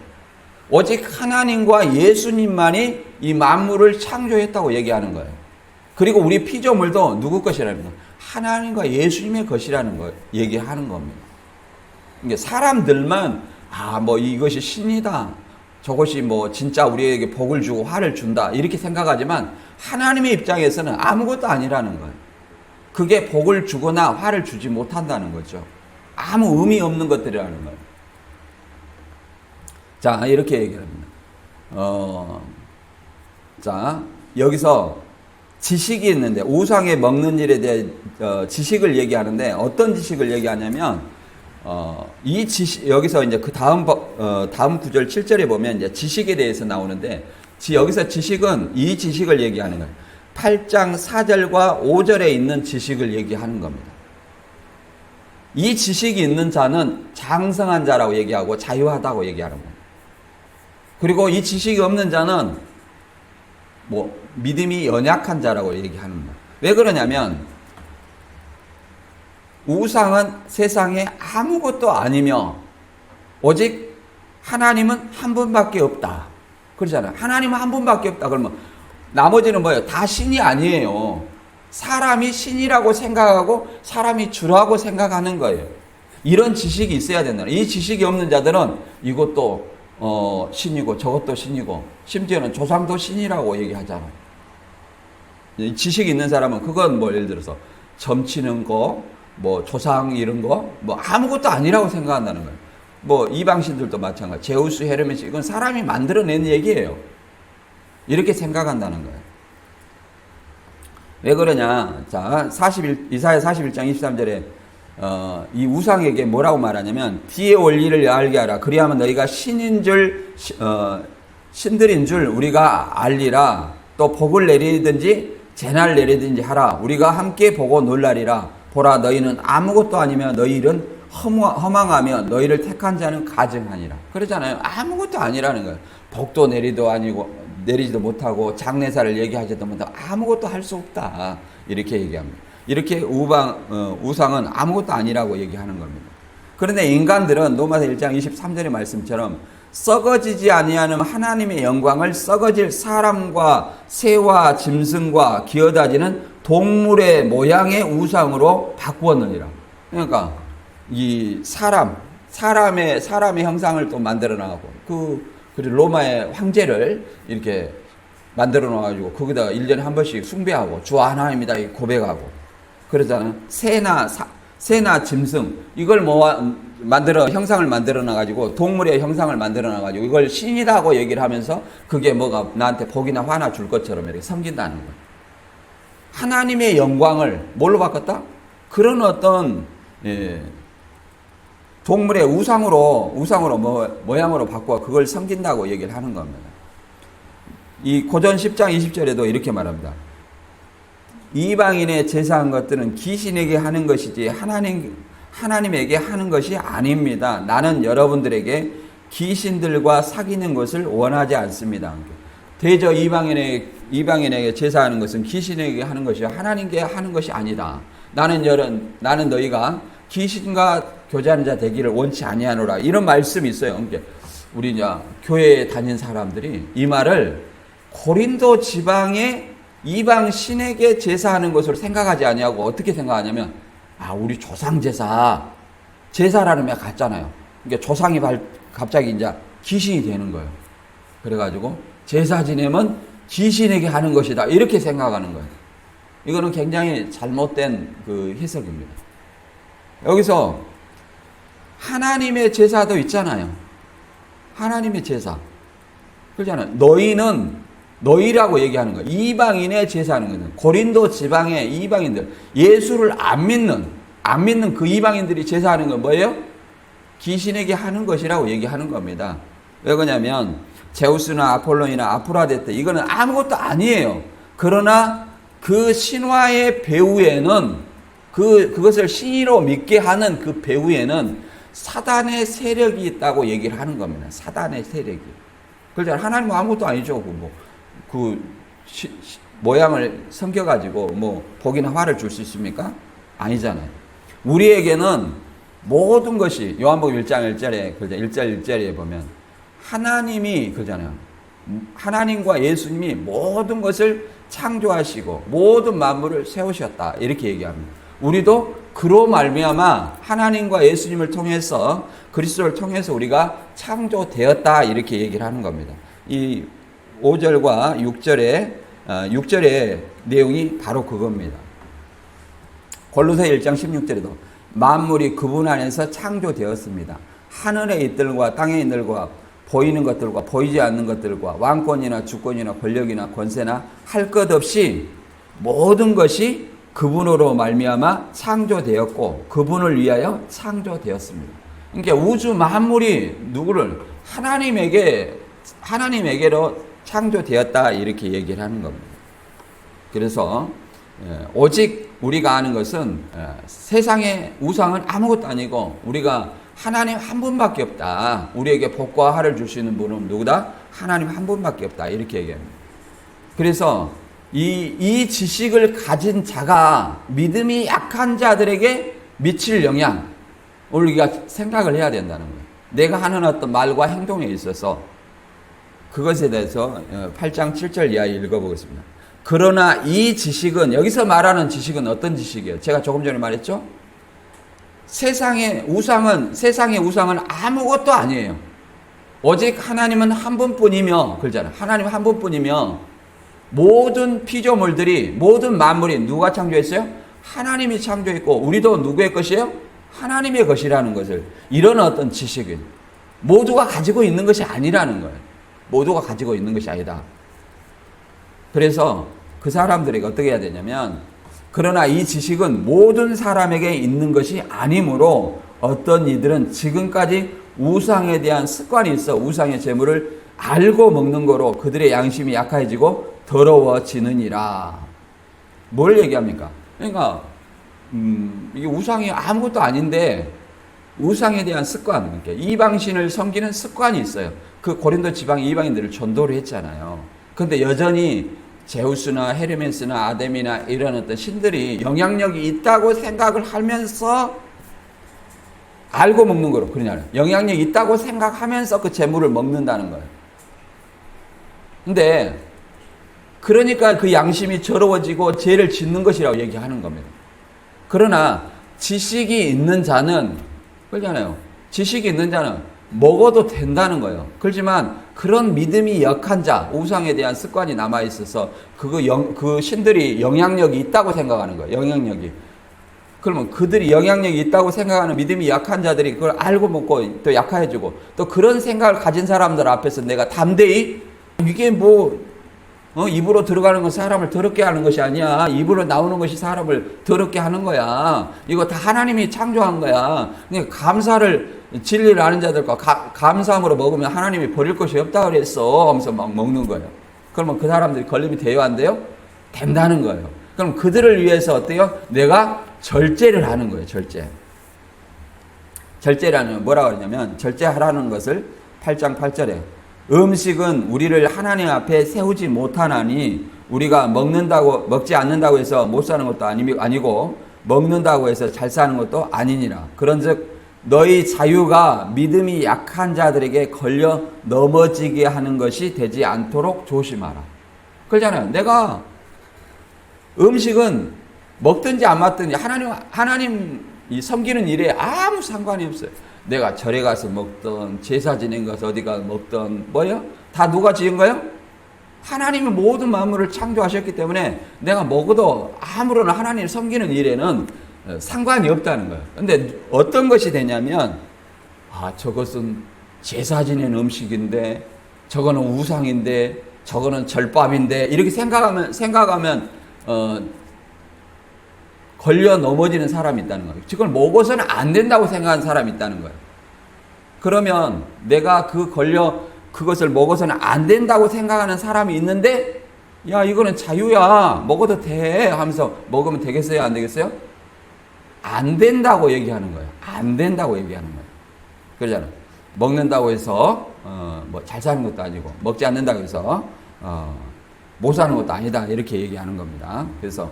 S1: 오직 하나님과 예수님만이 이 만물을 창조했다고 얘기하는 거예요. 그리고 우리 피조물도 누구 것이라는 거예요? 하나님과 예수님의 것이라는 거 얘기하는 겁니다. 그러니까 사람들만 뭐 이것이 신이다, 저것이 뭐 진짜 우리에게 복을 주고 화를 준다, 이렇게 생각하지만 하나님의 입장에서는 아무것도 아니라는 거예요. 그게 복을 주거나 화를 주지 못한다는 거죠. 아무 의미 없는 것들이라는 거예요. 자, 이렇게 얘기합니다. 자, 여기서 지식이 있는데, 우상에 먹는 일에 대해 지식을 얘기하는데, 어떤 지식을 얘기하냐면, 이 지식, 여기서 이제 그 다음 구절 7절에 보면 이제 지식에 대해서 나오는데, 여기서 지식은 이 지식을 얘기하는 거예요. 8장 4절과 5절에 있는 지식을 얘기하는 겁니다. 이 지식이 있는 자는 장성한 자라고 얘기하고 자유하다고 얘기하는 겁니다. 그리고 이 지식이 없는 자는 뭐 믿음이 연약한 자라고 얘기하는 거예요. 왜 그러냐면, 우상은 세상에 아무것도 아니며 오직 하나님은 한 분밖에 없다. 그러잖아요. 하나님은 한 분밖에 없다. 그러면 나머지는 뭐예요? 다 신이 아니에요. 사람이 신이라고 생각하고 사람이 주라고 생각하는 거예요. 이런 지식이 있어야 된다. 이 지식이 없는 자들은 이것도 신이고 저것도 신이고 심지어는 조상도 신이라고 얘기하잖아. 지식이 있는 사람은 그건 뭐 예를 들어서 점치는 거, 뭐 조상 이런 거, 뭐 아무것도 아니라고 생각한다는 거예요. 뭐 이방신들도 마찬가지. 제우스, 헤르메스 이건 사람이 만들어낸 얘기예요. 이렇게 생각한다는 거예요. 왜 그러냐? 자, 이사야 41장 23절에 이 우상에게 뭐라고 말하냐면 뒤의 원리를 알게 하라. 그리하면 너희가 신인 줄 신들인 줄 우리가 알리라. 또 복을 내리든지 재난을 내리든지 하라. 우리가 함께 보고 놀라리라. 보라 너희는 아무것도 아니며 너희 일은 허망하며 너희를 택한 자는 가증하니라. 그러잖아요. 아무것도 아니라는 거예요. 복도 내리지도 못하고 장례사를 얘기하지도 못하고 아무것도 할 수 없다. 이렇게 얘기합니다. 이렇게 우상은 아무것도 아니라고 얘기하는 겁니다. 그런데 인간들은 로마서 1장 23절의 말씀처럼 썩어지지 아니하는 하나님의 영광을 썩어질 사람과 새와 짐승과 기어다니는 동물의 모양의 우상으로 바꾸었느니라. 그러니까 이 사람의 형상을 또 만들어 나가고 그리고 로마의 황제를 이렇게 만들어 놔가지고 거기다가 1년에 한 번씩 숭배하고 주 하나님이다 고백하고 그러잖아요. 새나 짐승 이걸 형상을 만들어 놔가지고 동물의 형상을 만들어 놔가지고 이걸 신이라고 얘기를 하면서 그게 뭐가 나한테 복이나 화나 줄 것처럼 이렇게 섬긴다는 거예요. 하나님의 영광을 뭘로 바꿨다? 그런 어떤 동물의 우상으로 모양으로 바꿔 그걸 섬긴다고 얘기를 하는 겁니다. 이 고전 10장 20절에도 이렇게 말합니다. 이방인의 제사한 것들은 귀신에게 하는 것이지 하나님에게 하는 것이 아닙니다. 나는 여러분들에게 귀신들과 사귀는 것을 원하지 않습니다. 대저 이방인에게 제사하는 것은 귀신에게 하는 것이 하나님께 하는 것이 아니다. 나는 너희가 귀신과 교제하는 자 되기를 원치 아니하노라. 이런 말씀이 있어요. 우리 이제 교회에 다닌 사람들이 이 말을 고린도 지방의 이방 신에게 제사하는 것으로 생각하지 아니하고 어떻게 생각하냐면 우리 조상 제사라는 말 같잖아요. 그러니까 조상이 갑자기 이제 귀신이 되는 거예요. 그래가지고 제사 지내면 귀신에게 하는 것이다 이렇게 생각하는 거예요. 이거는 굉장히 잘못된 그 해석입니다. 여기서 하나님의 제사도 있잖아요. 하나님의 제사. 그렇잖아요. 너희라고 얘기하는 거예요. 이방인의 제사하는 거예요. 고린도 지방의 이방인들, 예수를 안 믿는 그 이방인들이 제사하는 건 뭐예요? 귀신에게 하는 것이라고 얘기하는 겁니다. 왜 그러냐면 제우스나 아폴론이나 아프로디테 이거는 아무것도 아니에요. 그러나 그 신화의 배후에는 그것을 신으로 믿게 하는 그 배후에는 사단의 세력이 있다고 얘기를 하는 겁니다. 사단의 세력이. 그렇잖아요. 하나님은 아무것도 아니죠. 모양을 섬겨가지고 복이나 화를 줄 수 있습니까? 아니잖아요. 우리에게는 모든 것이 요한복음 1장 1절에 1절 1절에 보면 하나님이 그러잖아요. 하나님과 예수님이 모든 것을 창조하시고 모든 만물을 세우셨다 이렇게 얘기합니다. 우리도 그로 말미암아 하나님과 예수님을 통해서 그리스도를 통해서 우리가 창조되었다 이렇게 얘기를 하는 겁니다. 이 5절과 6절의 내용이 바로 그겁니다. 골로새 1장 16절에도 만물이 그분 안에서 창조되었습니다. 하늘의 있들과 땅의 있들과 보이는 것들과 보이지 않는 것들과 왕권이나 주권이나 권력이나 권세나 할 것 없이 모든 것이 그분으로 말미암아 창조되었고 그분을 위하여 창조되었습니다. 그러니까 우주 만물이 누구를 하나님에게로 창조되었다 이렇게 얘기를 하는 겁니다. 그래서 오직 우리가 아는 것은 세상의 우상은 아무것도 아니고 우리가 하나님 한 분밖에 없다. 우리에게 복과 화를 줄 수 있는 분은 누구다? 하나님 한 분밖에 없다. 이렇게 얘기합니다. 그래서 이 지식을 가진 자가 믿음이 약한 자들에게 미칠 영향, 우리가 생각을 해야 된다는 거예요. 내가 하는 어떤 말과 행동에 있어서 그것에 대해서 8장 7절 이하 읽어보겠습니다. 그러나 이 지식은, 여기서 말하는 지식은 어떤 지식이에요? 제가 조금 전에 말했죠? 세상의 우상은 아무것도 아니에요. 오직 하나님은 한 분뿐이며, 그러잖아요. 하나님 한 분뿐이며, 모든 피조물들이, 모든 만물이 누가 창조했어요? 하나님이 창조했고, 우리도 누구의 것이에요? 하나님의 것이라는 것을, 이런 어떤 지식은 모두가 가지고 있는 것이 아니라는 거예요. 모두가 가지고 있는 것이 아니다. 그래서 그 사람들에게 어떻게 해야 되냐면, 그러나 이 지식은 모든 사람에게 있는 것이 아니므로 어떤 이들은 지금까지 우상에 대한 습관이 있어 우상의 제물을 알고 먹는 거로 그들의 양심이 약해지고 더러워지느니라. 뭘 얘기합니까? 그러니까 이게 우상이 아무것도 아닌데 우상에 대한 습관, 그러니까 이방신을 섬기는 습관이 있어요. 그 고린도 지방 이방인들을 전도를 했잖아요. 그런데 여전히 제우스나 헤르메스나 아데미나 이런 어떤 신들이 영향력이 있다고 생각을 하면서 알고 먹는 거로, 그러냐면 영향력이 있다고 생각하면서 그 재물을 먹는다는 거예요. 근데 그러니까 그 양심이 더러워지고 죄를 짓는 것이라고 얘기하는 겁니다. 그러나 지식이 있는 자는, 그러잖아요. 지식이 있는 자는 먹어도 된다는 거예요. 그렇지만 그런 믿음이 약한 자, 우상에 대한 습관이 남아있어서 그 신들이 영향력이 있다고 생각하는 거예요. 영향력이. 그러면 그들이 영향력이 있다고 생각하는 믿음이 약한 자들이 그걸 알고 먹고 또 약해지고, 또 그런 생각을 가진 사람들 앞에서 내가 담대히 이게 입으로 들어가는 건 사람을 더럽게 하는 것이 아니야. 입으로 나오는 것이 사람을 더럽게 하는 거야. 이거 다 하나님이 창조한 거야. 그러니까 감사를, 진리를 아는 자들과 감사함으로 먹으면 하나님이 버릴 것이 없다 그랬어 하면서 막 먹는 거예요. 그러면 그 사람들이 걸림이 돼요, 안 돼요? 된다는 거예요. 그럼 그들을 위해서 어때요? 내가 절제를 하는 거예요. 절제라는 뭐라고 그러냐면, 절제하라는 것을 8장 8절에 음식은 우리를 하나님 앞에 세우지 못하나니 우리가 먹지 않는다고 해서 못 사는 것도 아니고 먹는다고 해서 잘 사는 것도 아니니라. 그런즉 너희 자유가 믿음이 약한 자들에게 걸려 넘어지게 하는 것이 되지 않도록 조심하라. 그러잖아요. 내가 음식은 먹든지 안 먹든지 하나님 섬기는 일에 아무 상관이 없어요. 내가 절에 가서 먹던, 제사 지낸 가서 어디 가서 먹던, 다 누가 지은 거예요? 하나님이 모든 만물을 창조하셨기 때문에 내가 먹어도 아무런 하나님 섬기는 일에는 상관이 없다는 거예요. 근데 어떤 것이 되냐면, 저것은 제사 지낸 음식인데, 저거는 우상인데, 저거는 절밥인데, 이렇게 생각하면 걸려 넘어지는 사람이 있다는 거예요. 그걸 먹어서는 안 된다고 생각하는 사람이 있다는 거예요. 그러면 내가 그것을 먹어서는 안 된다고 생각하는 사람이 있는데, 야, 이거는 자유야, 먹어도 돼 하면서 먹으면 되겠어요, 안 되겠어요? 안 된다고 얘기하는 거예요. 안 된다고 얘기하는 거예요. 그러잖아요. 먹는다고 해서 잘 사는 것도 아니고, 먹지 않는다고 해서 못 사는 것도 아니다, 이렇게 얘기하는 겁니다. 그래서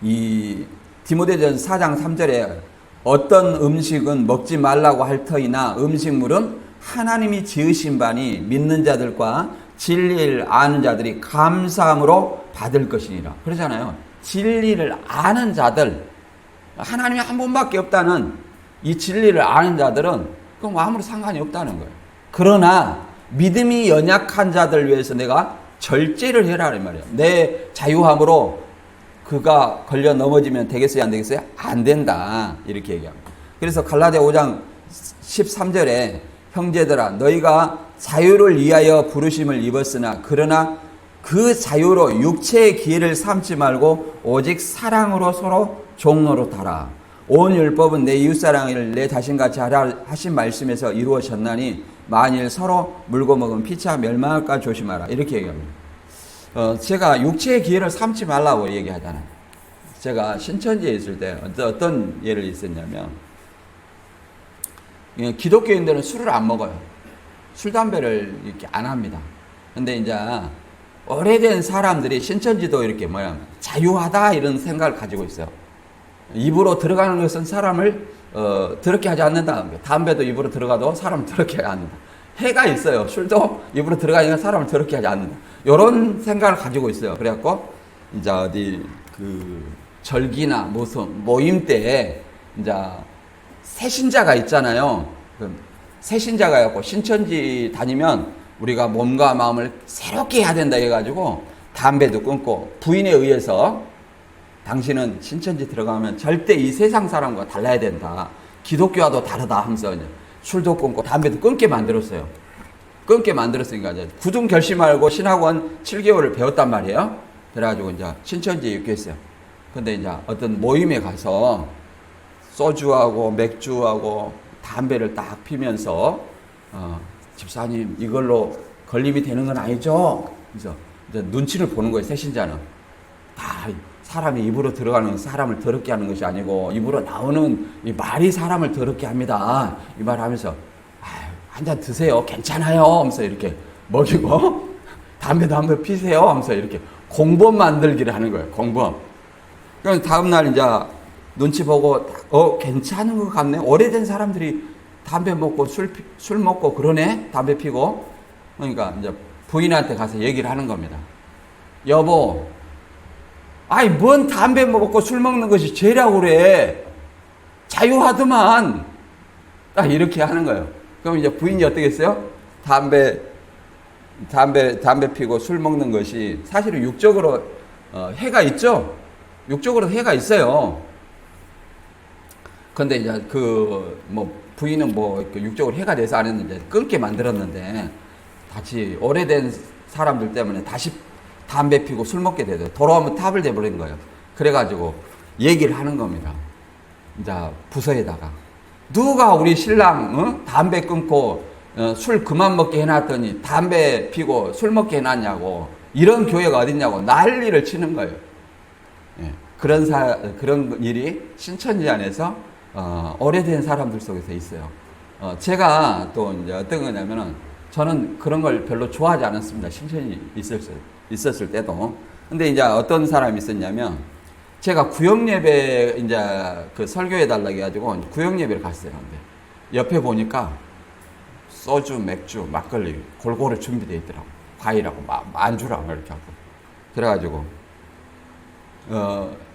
S1: 이 디모데전서 4장 3절에 어떤 음식은 먹지 말라고 할 터이나 음식물은 하나님이 지으신 바니 믿는 자들과 진리를 아는 자들이 감사함으로 받을 것이니라. 그러잖아요. 진리를 아는 자들, 하나님이 한 분밖에 없다는 이 진리를 아는 자들은 그럼 아무런 상관이 없다는 거예요. 그러나 믿음이 연약한 자들 위해서 내가 절제를 해라 이 말이에요. 내 자유함으로 그가 걸려 넘어지면 되겠어요, 안 되겠어요? 안 된다, 이렇게 얘기합니다. 그래서 갈라디아 5장 13절에 형제들아 너희가 자유를 위하여 부르심을 입었으나 그러나 그 자유로 육체의 기회를 삼지 말고 오직 사랑으로 서로 종노릇하라. 온 율법은 내 이웃사랑을 내 자신같이 하라 하신 말씀에서 이루어졌나니 만일 서로 물고 먹으면 피차 멸망할까 조심하라, 이렇게 얘기합니다. 제가 육체의 기회를 삼지 말라고 얘기하잖아요. 제가 신천지에 있을 때 어떤 예를 있었냐면, 기독교인들은 술을 안 먹어요. 술, 담배를 이렇게 안 합니다. 근데 이제 오래된 사람들이 신천지도 이렇게 자유하다 이런 생각을 가지고 있어요. 입으로 들어가는 것은 사람을 더럽게 하지 않는다. 담배도 입으로 들어가도 사람을 더럽게 하지 않는다. 해가 있어요. 술도 입으로 들어가니까 사람을 더럽게 하지 않는다. 이런 생각을 가지고 있어요. 그래갖고 이제 어디 절기나 무슨 모임 때 이제 새신자가 있잖아요. 새신자가 해갖고 신천지 다니면 우리가 몸과 마음을 새롭게 해야 된다 해가지고 담배도 끊고 부인에 의해서 당신은 신천지 들어가면 절대 이 세상 사람과 달라야 된다. 기독교와도 다르다 하면서 술도 끊고 담배도 끊게 만들었어요. 끊게 만들었으니까 이제 굳은 결심하고 신학원 7개월을 배웠단 말이에요. 그래가지고 이제 신천지에 입교했어요. 근데 이제 어떤 모임에 가서 소주하고 맥주하고 담배를 딱 피면서 집사님 이걸로 걸림이 되는 건 아니죠? 그래서 이제 눈치를 보는 거예요. 새신자는 다 사람이 입으로 들어가는 사람을 더럽게 하는 것이 아니고 입으로 나오는 이 말이 사람을 더럽게 합니다. 이 말 하면서 한 잔 드세요. 괜찮아요. 하면서 이렇게 먹이고 담배도 한번 피세요. 하면서 이렇게 공범 만들기를 하는 거예요. 공범. 그럼 다음날 이제 눈치 보고 괜찮은 것 같네. 오래된 사람들이 담배 먹고 술 먹고 그러네. 담배 피고. 그러니까 이제 부인한테 가서 얘기를 하는 겁니다. 여보, 아이 뭔 담배 먹고 술 먹는 것이 죄라고 그래. 자유하더만. 딱 이렇게 하는 거예요. 그럼 이제 부인이 어떻게 했어요? 담배 피고 술 먹는 것이 사실은 육적으로 해가 있죠. 육적으로 해가 있어요. 근데 이제 부인은 육적으로 해가 돼서 안 했는데 끊게 만들었는데 다시 오래된 사람들 때문에 다시 담배 피고 술 먹게 되죠. 돌아오면 탑을 돼버린 거예요. 그래가지고 얘기를 하는 겁니다. 이제 부서에다가 누가 우리 신랑 담배 끊고 술 그만 먹게 해놨더니 담배 피고 술 먹게 해놨냐고, 이런 교회가 어딨냐고 난리를 치는 거예요. 예, 그런 일이 신천지 안에서 오래된 사람들 속에서 있어요. 제가 또 이제 어떤 거냐면은 저는 그런 걸 별로 좋아하지 않았습니다. 신천지 있었을 때도. 근데 이제 어떤 사람이 있었냐면, 제가 구역예배 이제 그 설교해 달라고 해가지고 구역예배를 갔어요. 근데 옆에 보니까 소주, 맥주, 막걸리 골고루 준비되어 있더라고. 과일하고 안주랑 이렇게 하고. 그래가지고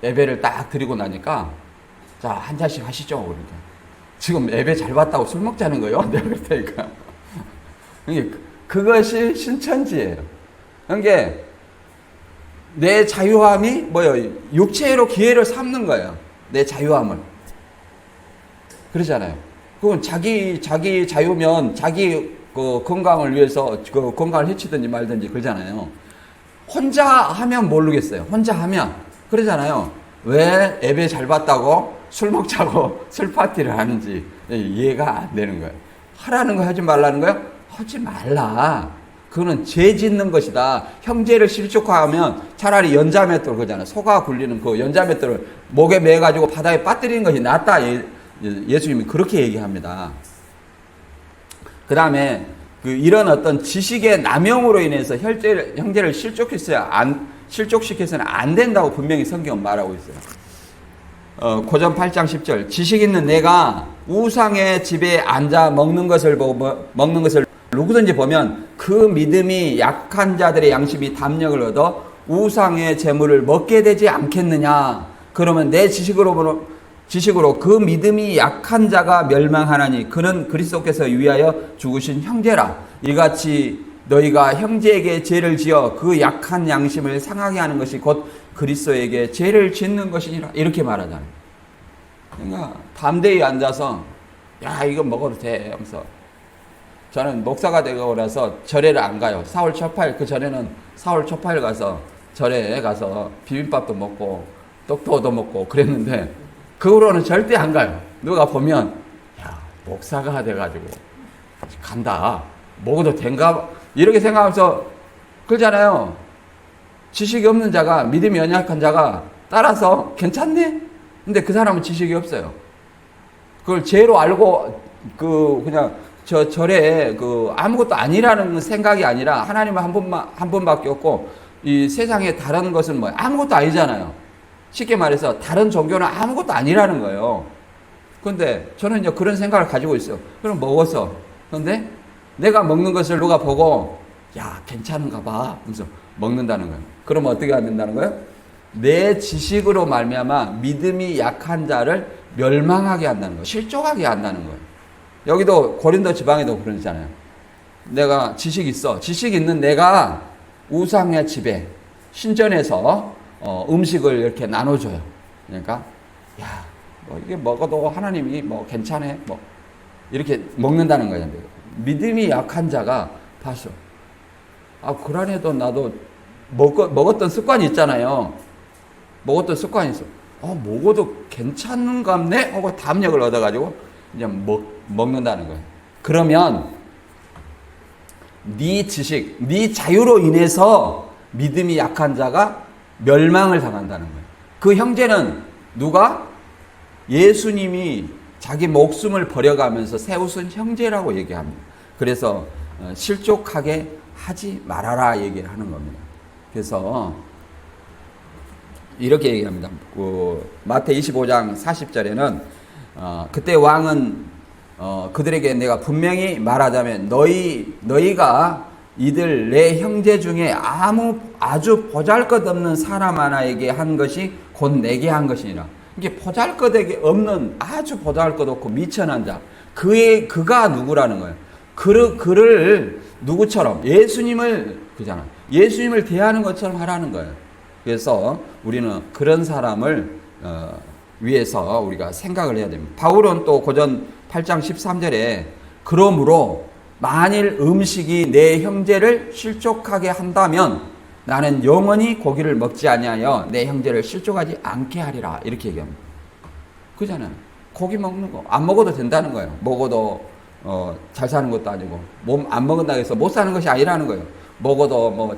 S1: 예배를 딱 드리고 나니까 자, 한 잔씩 하시죠. 그러니까 지금 예배 잘 봤다고 술 먹자는 거예요. 내가 그랬다니까. 그것이 신천지예요. 그러니까 내 자유함이 육체로 기회를 삼는 거예요. 내 자유함을. 그러잖아요. 그건 자기 자유면 자기 그 건강을 위해서 그 건강을 해치든지 말든지 그러잖아요. 혼자 하면 모르겠어요. 혼자 하면 그러잖아요. 왜 예배 잘 봤다고 술 먹자고 술 파티를 하는지 이해가 안 되는 거예요. 하라는 거 하지 말라는 거예요? 하지 말라. 그거는 죄 짓는 것이다. 형제를 실족하면 차라리 연자맷돌 그러잖아요. 소가 굴리는 그 연자맷돌을 목에 매가지고 바다에 빠뜨리는 것이 낫다. 예수님이 그렇게 얘기합니다. 그 다음에 이런 어떤 지식의 남용으로 인해서 형제를 실족시켜서는 안 된다고 분명히 성경은 말하고 있어요. 고전 8장 10절. 지식 있는 내가 우상의 집에 앉아 먹는 것을 누구든지 보면 그 믿음이 약한 자들의 양심이 담력을 얻어 우상의 재물을 먹게 되지 않겠느냐. 그러면 내 지식으로 그 믿음이 약한 자가 멸망하나니 그는 그리스도께서 위하여 죽으신 형제라. 이같이 너희가 형제에게 죄를 지어 그 약한 양심을 상하게 하는 것이 곧 그리스도에게 죄를 짓는 것이니라. 이렇게 말하잖아요. 그러니까 담대히 앉아서 야 이거 먹어도 돼 하면서, 저는 목사가 되고 나서 절에를 안 가요. 4월 초파일, 그 전에는 4월 초파일 가서 절에 가서 비빔밥도 먹고 떡도도 먹고 그랬는데 그 후로는 절대 안 가요. 누가 보면 야 목사가 돼가지고 간다, 먹어도 된가 이렇게 생각하면서 그러잖아요. 지식이 없는 자가, 믿음이 연약한 자가 따라서 괜찮네? 근데 그 사람은 지식이 없어요. 그걸 죄로 알고 그냥 절에 아무것도 아니라는 생각이 아니라 하나님은 한 분밖에 없고 이 세상에 다른 것은 아무것도 아니잖아요. 쉽게 말해서 다른 종교는 아무것도 아니라는 거예요. 그런데 저는 이제 그런 생각을 가지고 있어요. 그럼 먹었어. 그런데 내가 먹는 것을 누가 보고 야 괜찮은가 봐 하면서 먹는다는 거예요. 그러면 어떻게 안 된다는 거예요? 내 지식으로 말미암아 믿음이 약한 자를 멸망하게 한다는 거예요. 실족하게 한다는 거예요. 여기도 고린도 지방에도 그러잖아요. 내가 지식 있어. 지식 있는 내가 우상의 집에 신전에서 음식을 이렇게 나눠줘요. 그러니까 야 이게 먹어도 하나님이 괜찮아. 이렇게 먹는다는 거예요. 믿음이 약한 자가 봤어. 그란에도 나도 먹었던 습관이 있잖아요. 먹었던 습관이 있어. 먹어도 괜찮은갑네? 하고 담력을 얻어가지고 이제 먹는다는 거예요. 그러면 네 지식, 네 자유로 인해서 믿음이 약한 자가 멸망을 당한다는 거예요. 그 형제는 누가? 예수님이 자기 목숨을 버려가면서 세우신 형제라고 얘기합니다. 그래서 실족하게 하지 말아라 얘기를 하는 겁니다. 그래서 이렇게 얘기합니다. 마태 25장 40절에는 그때 왕은 그들에게 내가 분명히 말하자면 너희가 이들 내 형제 중에 아주 보잘것없는 사람 하나에게 한 것이 곧 내게 한 것이니라. 이게 보잘것에게 없는 아주 보잘것없고 미천한 자, 그가 누구라는 거예요. 그를 누구처럼 예수님을 대하는 것처럼 하라는 거예요. 그래서 우리는 그런 사람을 위해서 우리가 생각을 해야 됩니다. 바울은 또 고전 8장 13절에 그러므로 만일 음식이 내 형제를 실족하게 한다면 나는 영원히 고기를 먹지 아니하여 내 형제를 실족하지 않게 하리라 이렇게 얘기합니다. 그잖아요. 고기 먹는 거 안 먹어도 된다는 거예요. 먹어도 잘 사는 것도 아니고 몸 안 먹는다고 해서 못 사는 것이 아니라는 거예요. 먹어도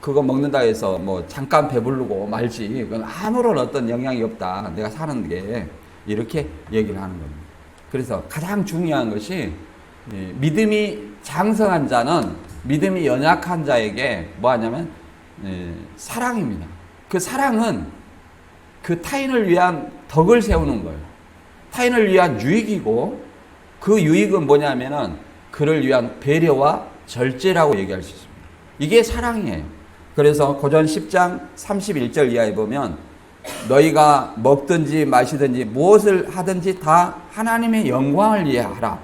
S1: 그거 먹는다 해서 잠깐 배부르고 말지 그건 아무런 어떤 영향이 없다. 내가 사는 게 이렇게 얘기를 하는 겁니다. 그래서 가장 중요한 것이 믿음이 장성한 자는 믿음이 연약한 자에게 뭐 하냐면 사랑입니다. 그 사랑은 그 타인을 위한 덕을 세우는 거예요. 타인을 위한 유익이고 그 유익은 뭐냐면은 그를 위한 배려와 절제라고 얘기할 수 있습니다. 이게 사랑이에요. 그래서 고전 10장 31절 이하에 보면 너희가 먹든지 마시든지 무엇을 하든지 다 하나님의 영광을 위해 하라.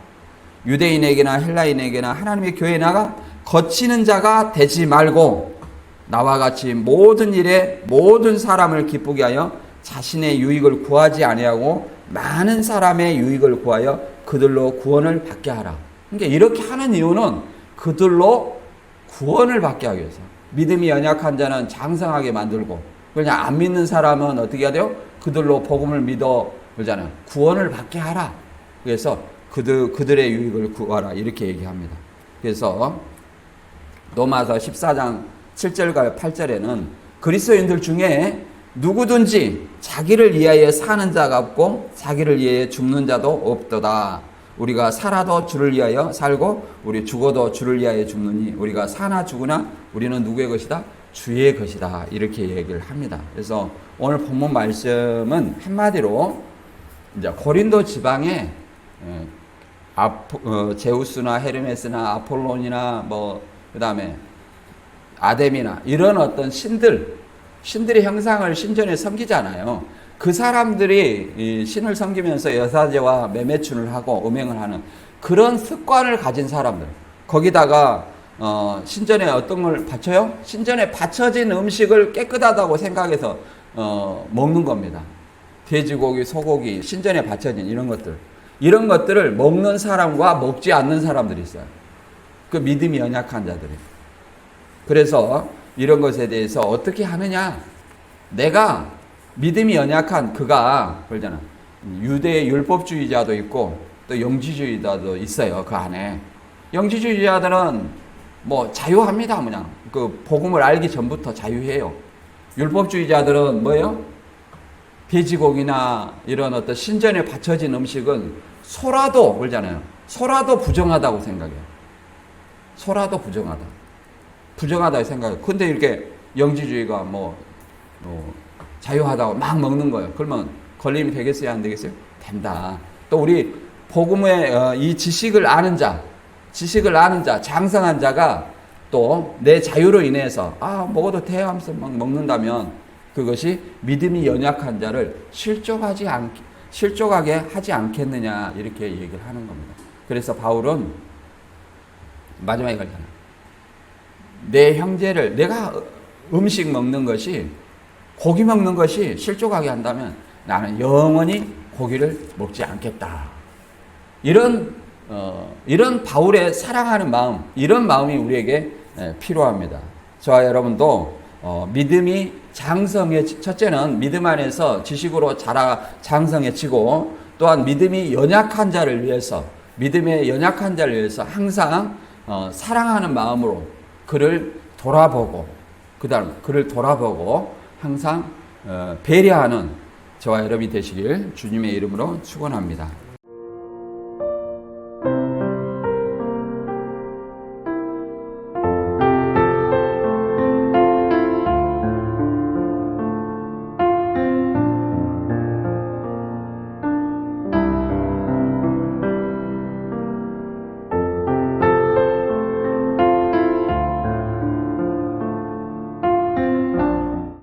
S1: 유대인에게나 헬라인에게나 하나님의 교회에 나가 거치는 자가 되지 말고 나와 같이 모든 일에 모든 사람을 기쁘게 하여 자신의 유익을 구하지 아니하고 많은 사람의 유익을 구하여 그들로 구원을 받게 하라. 그러니까 이렇게 하는 이유는 그들로 구원을 받게 하기 위해서. 믿음이 연약한 자는 장성하게 만들고 그냥 안 믿는 사람은 어떻게 해야 돼요? 그들로 복음을 믿어 그러잖아요. 구원을 받게 하라. 그래서 그들의 유익을 구하라 이렇게 얘기합니다. 그래서 로마서 14장 7절과 8절에는 그리스도인들 중에 누구든지 자기를 위하여 사는 자가 없고 자기를 위하여 죽는 자도 없도다. 우리가 살아도 주를 위하여 살고 우리 죽어도 주를 위하여 죽느니 우리가 사나 죽으나 우리는 누구의 것이다? 주의 것이다. 이렇게 얘기를 합니다. 그래서 오늘 본문 말씀은 한마디로 이제 고린도 지방에 제우스나 헤르메스나 아폴론이나 그다음에 아뎀이나 이런 어떤 신들의 형상을 신전에 섬기잖아요. 그 사람들이 이 신을 섬기면서 여사제와 매매춘을 하고 음행을 하는 그런 습관을 가진 사람들. 거기다가 신전에 어떤 걸 바쳐요? 신전에 바쳐진 음식을 깨끗하다고 생각해서 먹는 겁니다. 돼지고기, 소고기, 신전에 바쳐진 이런 것들을 먹는 사람과 먹지 않는 사람들이 있어요. 그 믿음이 연약한 자들이. 그래서 이런 것에 대해서 어떻게 하느냐? 내가 믿음이 연약한 그가 그러잖아. 유대 율법주의자도 있고 또 영지주의자도 있어요. 그 안에. 영지주의자들은 자유합니다. 그냥 그 복음을 알기 전부터 자유해요. 율법주의자들은 뭐예요? 돼지고기나 이런 어떤 신전에 바쳐진 음식은 소라도 그러잖아요. 소라도 부정하다고 생각해요. 소라도 부정하다고 생각해요. 근데 이렇게 영지주의가 자유하다고 막 먹는 거예요. 그러면 걸림이 되겠어요? 안 되겠어요? 된다. 또 우리 복음의 이 지식을 아는 자, 장성한 자가 또 내 자유로 인해서 먹어도 돼 하면서 막 먹는다면 그것이 믿음이 연약한 자를 실족하게 하지 않겠느냐 이렇게 얘기를 하는 겁니다. 그래서 바울은 마지막에 가잖아요. 내 형제를 내가 음식 먹는 것이 고기 먹는 것이 실족하게 한다면 나는 영원히 고기를 먹지 않겠다. 이런 바울의 사랑하는 마음, 이런 마음이 우리에게 필요합니다. 저와 여러분도 믿음이 첫째는 믿음 안에서 지식으로 장성해지고, 또한 믿음의 연약한 자를 위해서 항상 사랑하는 마음으로 그를 돌아보고, 항상 배려하는 저와 여러분이 되시길 주님의 이름으로 축원합니다.